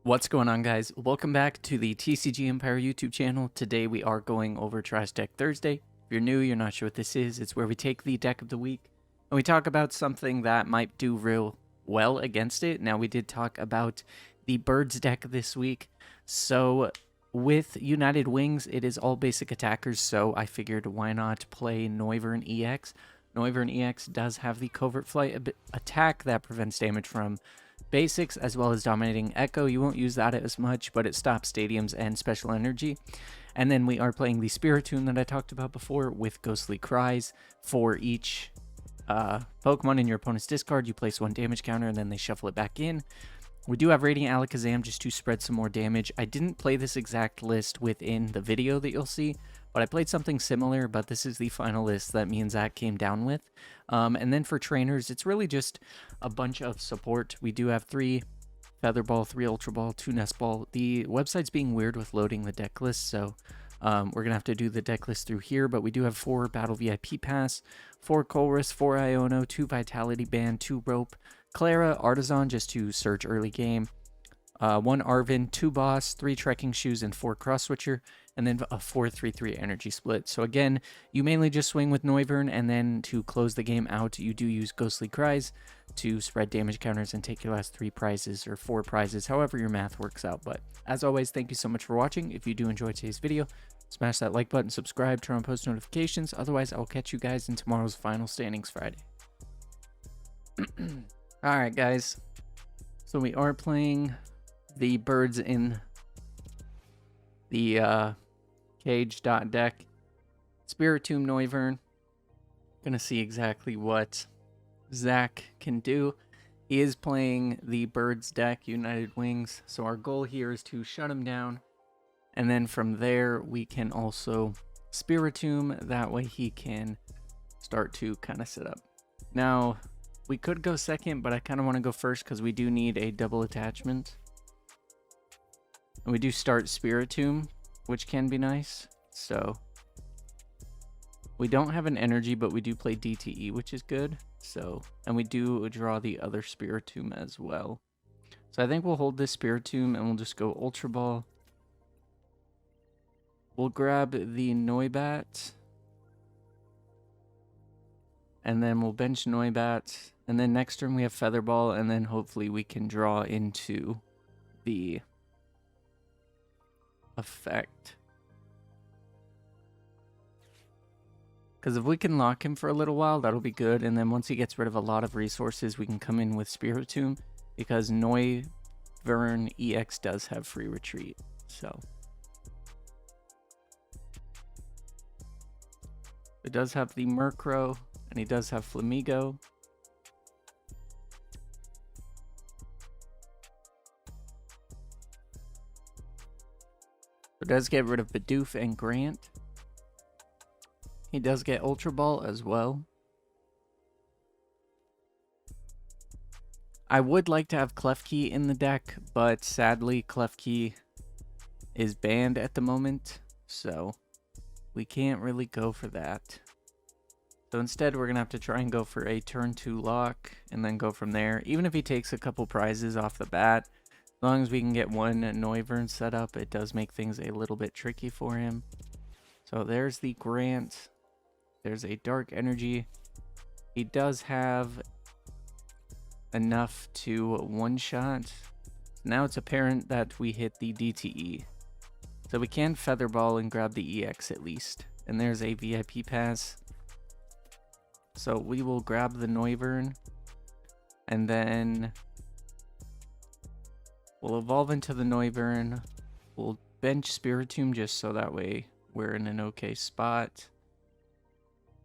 What's going on, guys? Welcome back to the TCG Empire YouTube channel. Today we are going over Trash Deck Thursday. If you're new, you're not sure what this is, it's where we take the deck of the week and we talk about something that might do real well against it. Now, we did talk about the Birds deck this week. So with United Wings, it is all basic attackers, so I figured why not play Noivern EX. Noivern EX does have the Covert Flight attack that prevents damage from basics as well as dominating echo. You won't use that as much, but it stops stadiums and special energy. And then we are playing the Spiritomb that I talked about before with ghostly cries. For each Pokemon in your opponent's discard, you place one damage counter and then they shuffle it back in. We do have Radiant Alakazam just to spread some more damage. I didn't play this exact list within the video that you'll see, but I played something similar, but this is the final list that me and Zach came down with. And then for trainers, it's really just a bunch of support. We do have 3 Feather Ball, 3 Ultra Ball, 2 Nest Ball. The website's being weird with loading the deck list, so we're going to have to do the deck list through here, but we do have 4 Battle VIP Pass, 4 Colress, 4 Iono, 2 Vitality Band, 2 Rope, Clara, Artisan just to surge early game, 1 Arvin, 2 Boss, 3 Trekking Shoes, and 4 Cross Switcher, and then a 4-3-3 energy split. So again, you mainly just swing with Noivern, and then to close the game out, you do use Ghostly Cries to spread damage counters and take your last 3 prizes or 4 prizes, however your math works out. But as always, thank you so much for watching. If you do enjoy today's video, smash that like button, subscribe, turn on post notifications. Otherwise, I'll catch you guys in tomorrow's Final Standings Friday. Alright, guys. So we are playing the Birds in the cage deck. Spiritomb Noivern. Gonna see exactly what Zach can do. He is playing the Birds deck, United Wings. So our goal here is to shut him down. And then from there, we can also Spiritomb. That way he can start to kind of set up. Now, we could go second, but I kind of want to go first because we do need a double attachment. And we do start Spiritomb, which can be nice. So we don't have an energy, but we do play DTE, which is good. So, and we do draw the other Spiritomb as well. So I think we'll hold this Spiritomb and we'll just go Ultra Ball. We'll grab the Noibat. And then we'll bench Noibat. And then next turn we have Feather Ball, and then hopefully we can draw into the effect. Because if we can lock him for a little while, that'll be good. And then once he gets rid of a lot of resources, we can come in with Spiritomb, because Noivern EX does have free retreat. So it does have the Murkrow, and he does have Flamigo. It does get rid of Bidoof and Grant. He does get Ultra Ball as well. I would like to have Klefki in the deck, but sadly Klefki is banned at the moment, so we can't really go for that. So instead we're going to have to try and go for a turn 2 lock and then go from there. Even if he takes a couple prizes off the bat, as long as we can get one Noivern set up, it does make things a little bit tricky for him. So there's the Grant. There's a Dark Energy. He does have enough to one-shot. Now it's apparent that we hit the DTE. So we can Feather Ball and grab the EX at least. And there's a VIP pass. So we will grab the Noivern. And then we'll evolve into the Noivern. We'll bench Spiritomb just so that way we're in an okay spot.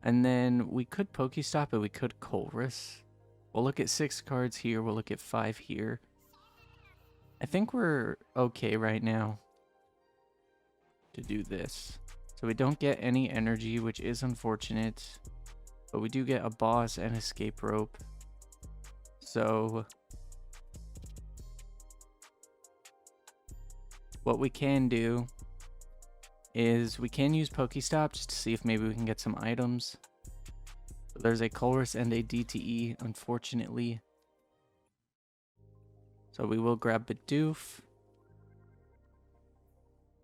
And then we could Pokestop, but we could Colress. We'll look at 6 cards here. We'll look at 5 here. I think we're okay right now to do this. So we don't get any energy, which is unfortunate. But we do get a Boss and Escape Rope. So what we can do is we can use Pokestop just to see if maybe we can get some items. But there's a Colress and a DTE, unfortunately. So we will grab Bidoof.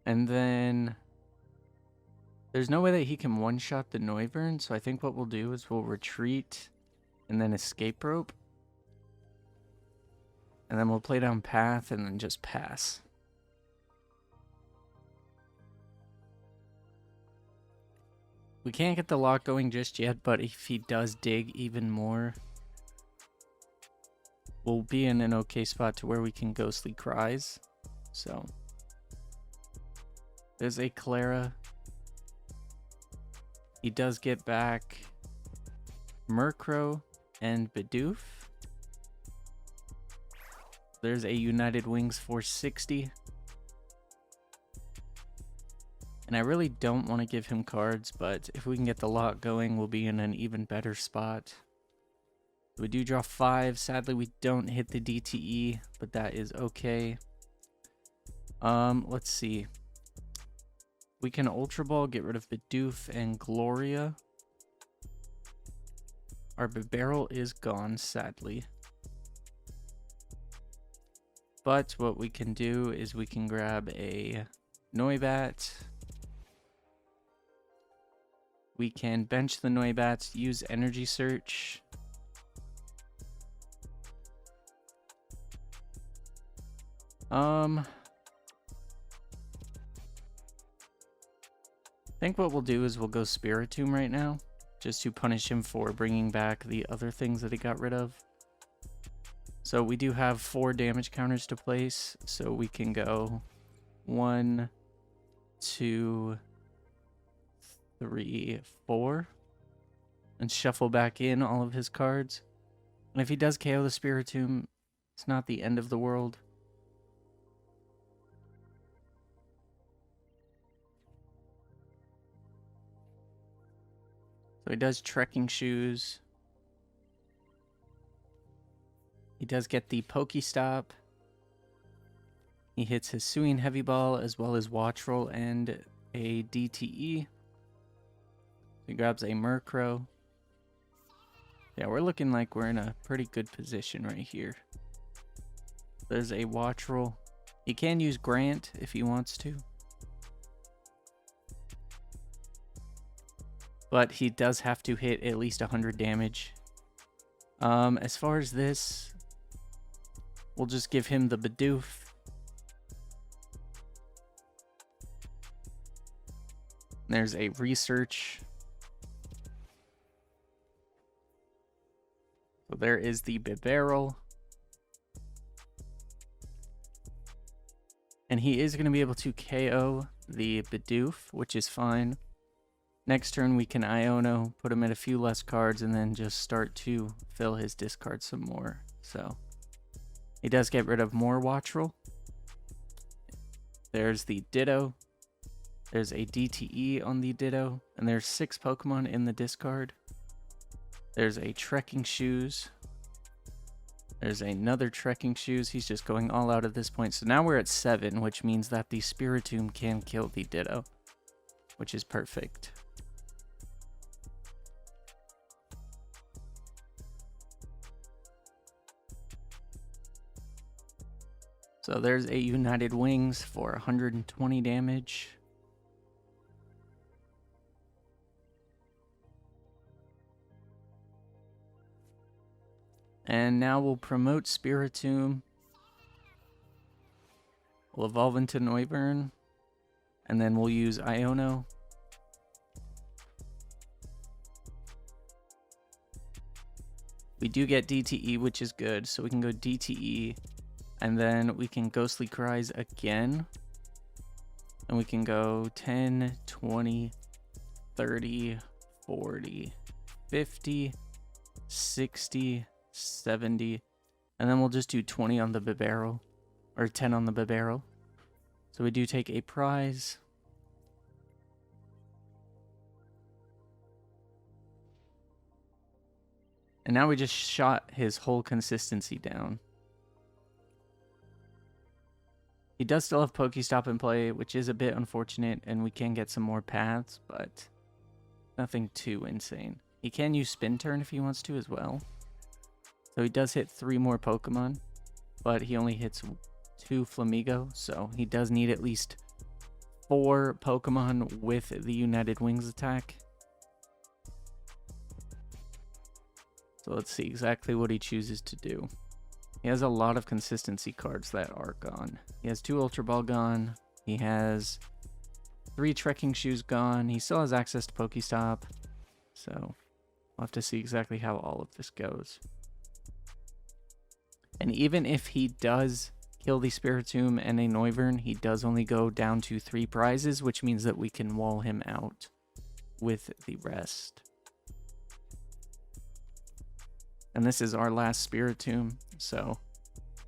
And then there's no way that he can one-shot the Noivern, so I think what we'll do is we'll retreat and then escape rope. And then we'll play down path and then just pass. We can't get the lock going just yet, but if he does dig even more, we'll be in an okay spot to where we can Ghostly Cries. So there's a Clara. He does get back Murkrow and Bidoof. There's a United Wings 460. And I really don't want to give him cards, but if we can get the lock going, we'll be in an even better spot. We do draw 5. Sadly, we don't hit the DTE, but that is okay. Let's see. We can Ultra Ball, get rid of Bidoof and Gloria. Our Bibarel is gone, sadly. But what we can do is we can grab a Noibat. We can bench the Noibats, use Energy Search. I think what we'll do is we'll go Spiritomb right now, just to punish him for bringing back the other things that he got rid of. So we do have 4 damage counters to place, so we can go 1, 2, 3, 4, and shuffle back in all of his cards. And if he does KO the Spiritomb, it's not the end of the world. So he does Trekking Shoes. He does get the Pokestop. He hits his Hisuian Heavy Ball as well as Watch Roll and a DTE. He grabs a Murkrow. Yeah, we're looking like we're in a pretty good position right here. There's a Watch Roll. He can use Grant if he wants to. But he does have to hit at least 100 damage. As far as this, we'll just give him the Bidoof. There's a Research. So there is the Bibarel. And he is going to be able to KO the Bidoof, which is fine. Next turn we can Iono, put him at a few less cards, and then just start to fill his discard some more. So he does get rid of more Watch Roll. There's the Ditto. There's a DTE on the Ditto, and there's 6 Pokemon in the discard. There's a Trekking Shoes. There's another Trekking Shoes. He's just going all out at this point. So now we're at 7, which means that the Spiritomb can kill the Ditto, which is perfect. So there's a United Wings for 120 damage. And now we'll promote Spiritomb. We'll evolve into Noivern. And then we'll use Iono. We do get DTE, which is good. So we can go DTE. And then we can Ghostly Cries again. And we can go 10, 20, 30, 40, 50, 60, 70. And then we'll just do 20 on the Bibarel. Or 10 on the Bibarel. So we do take a prize. And now we just shot his whole consistency down. He does still have Pokestop in play, which is a bit unfortunate, and we can get some more paths, but nothing too insane. He can use Spin Turn if he wants to as well. So he does hit 3 more Pokemon, but he only hits 2 Flamigo, so he does need at least 4 Pokemon with the United Wings attack. So let's see exactly what he chooses to do. He has a lot of consistency cards that are gone. He has 2 Ultra Ball gone. He has 3 Trekking Shoes gone. He still has access to Pokestop. So we'll have to see exactly how all of this goes. And even if he does kill the Spiritomb and a Noivern, he does only go down to 3 prizes, which means that we can wall him out with the rest. And this is our last Spiritomb, so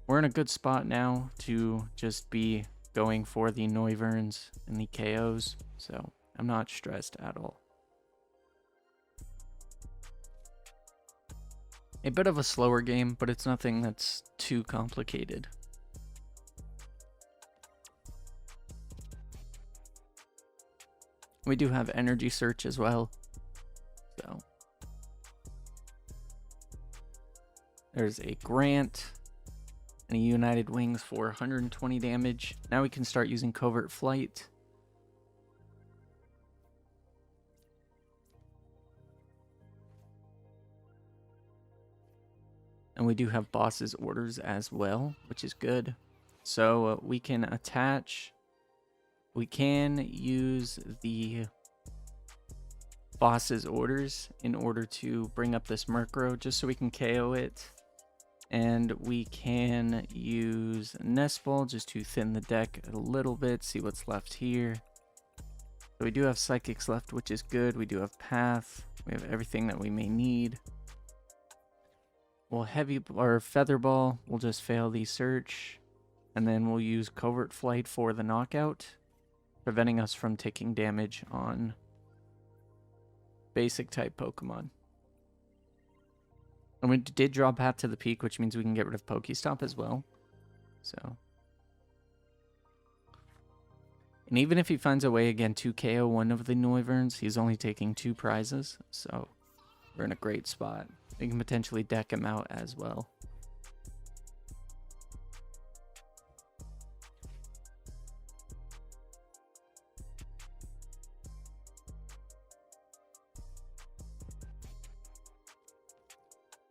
we're in a good spot now to just be going for the Noiverns and the KOs, so I'm not stressed at all. A bit of a slower game, but it's nothing that's too complicated. We do have energy search as well, so there's a Grant and a United Wings for 120 damage. Now we can start using Covert Flight. And we do have Boss's Orders as well, which is good. So we can attach. We can use the Boss's Orders in order to bring up this Murkrow just so we can KO it. And we can use Nest Ball just to thin the deck a little bit, see what's left here. So we do have Psychics left, which is good. We do have Path. We have everything that we may need. We'll Feather Ball. We'll just fail the search. And then we'll use Covert Flight for the knockout, preventing us from taking damage on basic type Pokemon. And we did draw Path to the Peak, which means we can get rid of Pokestop as well. So. And even if he finds a way again to KO one of the Noiverns, he's only taking 2 prizes. So we're in a great spot. We can potentially deck him out as well.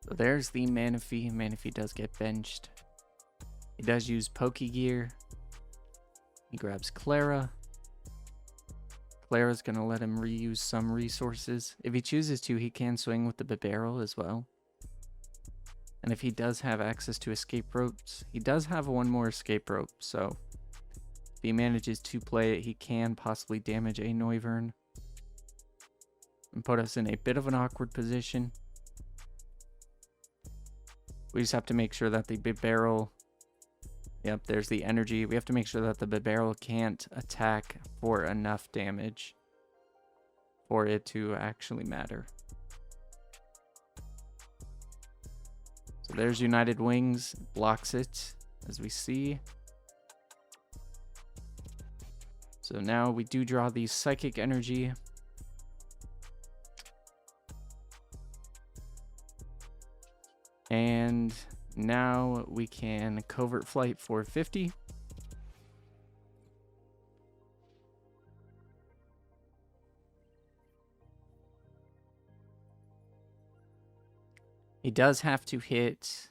So there's the Manaphy. Manaphy does get benched. He does use Pokegear. He grabs Clara. Clara's going to let him reuse some resources. If he chooses to, he can swing with the Bibarel as well. And if he does have access to escape ropes, he does have 1 more escape rope. So if he manages to play it, he can possibly damage a Noivern and put us in a bit of an awkward position. We just have to make sure that the Bibarel... Yep, there's the energy. We have to make sure that the Bibarel can't attack for enough damage for it to actually matter. So there's United Wings, blocks it, as we see. So now we do draw the Psychic Energy. And now we can Covert Flight for 50. He does have to hit,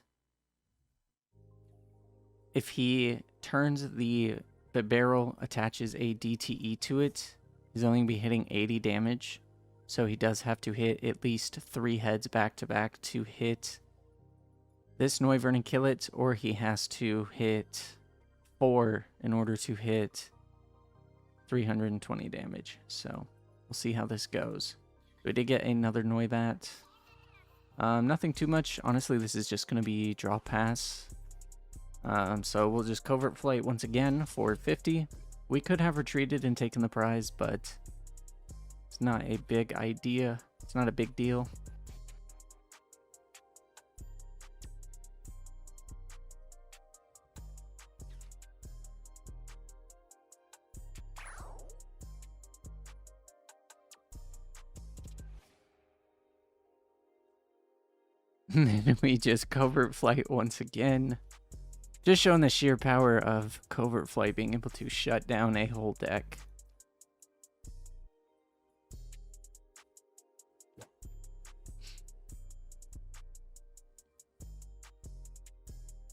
if he turns the barrel, attaches a DTE to it, he's only going to be hitting 80 damage. So he does have to hit at least 3 heads back to back to hit this Noivern and kill it, or he has to hit 4 in order to hit 320 damage. So we'll see how this goes. We did get another Noibat. Nothing too much. Honestly, this is just going to be draw pass. So we'll just Covert Flight once again for 50. We could have retreated and taken the prize, but it's not a big idea. It's not a big deal. And then we just Covert Flight once again. Just showing the sheer power of Covert Flight being able to shut down a whole deck.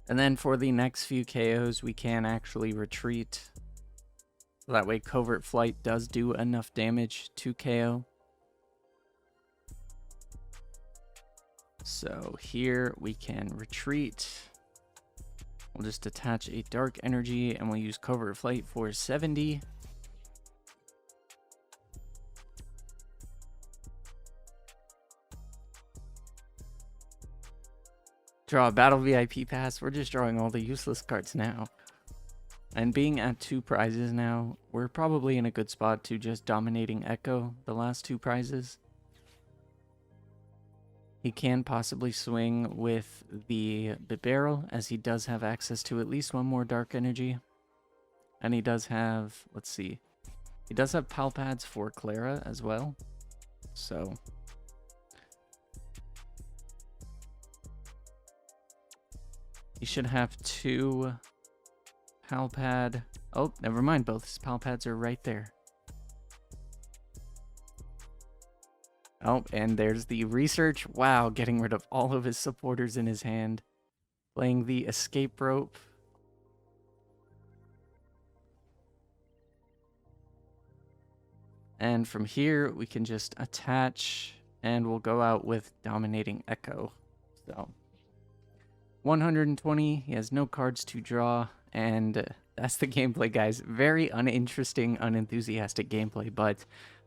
And then for the next few KOs, we can actually retreat. So that way Covert Flight does do enough damage to KO. So here we can retreat. We'll just attach a Dark Energy and we'll use Covert Flight for 70. Draw a Battle VIP Pass. We're just drawing all the useless cards now. And being at 2 prizes now, we're probably in a good spot to just dominating Echo the last 2 prizes. He can possibly swing with the barrel, as he does have access to at least 1 more Dark Energy. And he does have, let's see, he does have Pal Pads for Clara as well. So he should have 2 Pal Pad. Oh, never mind, both his Pal Pads are right there. Oh, and there's the research. Wow, getting rid of all of his supporters in his hand. Playing the escape rope. And from here, we can just attach, and we'll go out with Dominating Echo. So, 120, he has no cards to draw, and that's the gameplay, guys. Very uninteresting, unenthusiastic gameplay, but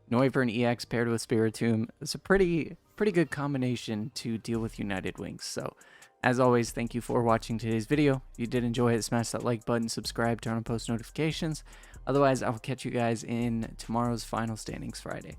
Noivern EX paired with Spiritomb is a pretty good combination to deal with United Wings. So, as always, thank you for watching today's video. If you did enjoy it, smash that like button, subscribe, turn on post notifications. Otherwise, I will catch you guys in tomorrow's Final Standings Friday.